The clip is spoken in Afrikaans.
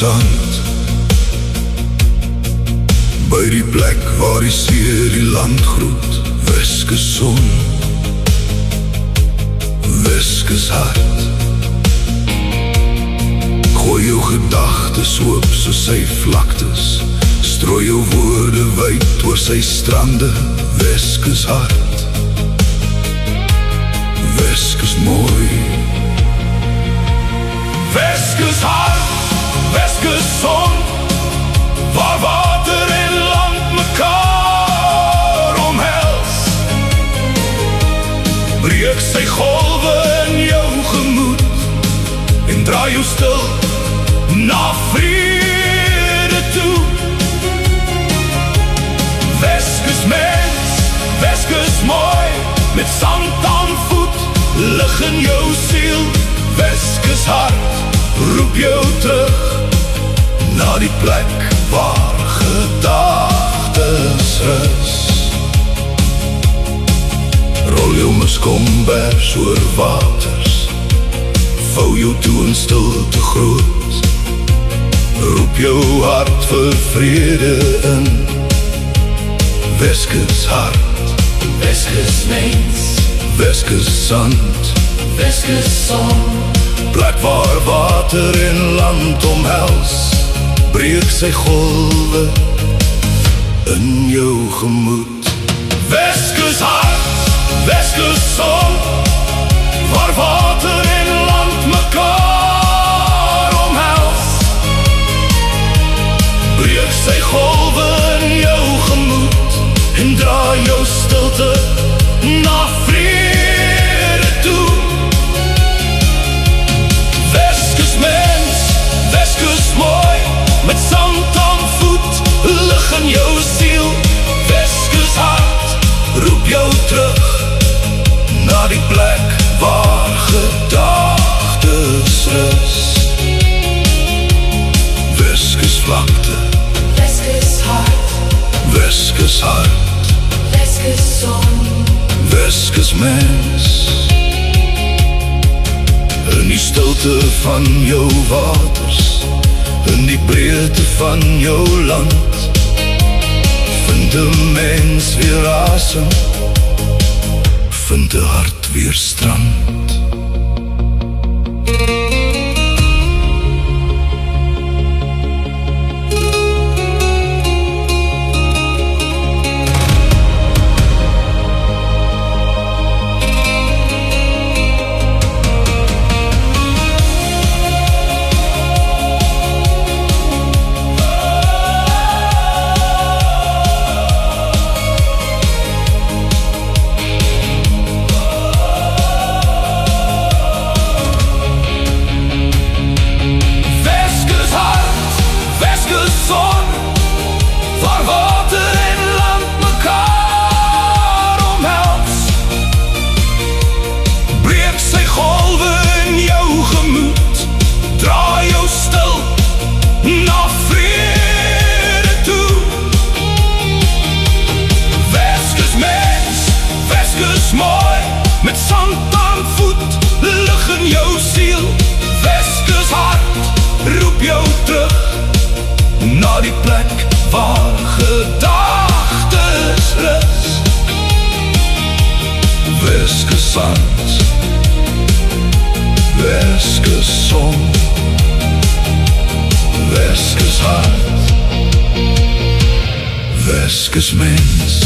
Sand by die plek waar die see die land groet. Weskus son, Weskus hart. Gooi jou gedagtes oop soos sy vlaktes, strooi jou woorde wyd oor sy strande. Weskus hart, Weskus mooi. Weskus hart, Weskus son, waar water en land mekaar omhels. Breek sy golwe in jou gemoed en draai jou stil na vrede toe. Weskus mens, Weskus mooi, met sand aan voet, lig in jou siel. Weskus hart, roep jou terug na die plek waar gedagtes rus. Rol jou muskombers oor waters, vou jou toe in stilte groot. Roep jou hart vir vrede in. Weskus hart, Weskus mens, Weskus sand, Weskus son, plek waar water en land omhels. Breek sy golwe in jou gemoed. Weskus hart, Weskus son, waar water en land mekaar omhels. Breek sy golwe in jou gemoed en draai jou stilte na vrede toe. Weskus mens, Weskus mooi, met sand aan voet, lig in jou siel. Weskus hart, roep jou terug na die plek waar gedagtes rus. Weskus vlakte, Weskus hart, Weskus hart, Weskus son, Weskus mens. In die stilte van jou waters, in die breedte van jou land, vind 'n mens weer asem, vind 'n hart weer strand. Met sand aan voet, lig in jou siel. Weskus hart, roep jou terug na die plek waar gedagtes rus. Weskus sand, Weskus son, Weskus hart, Weskus mens.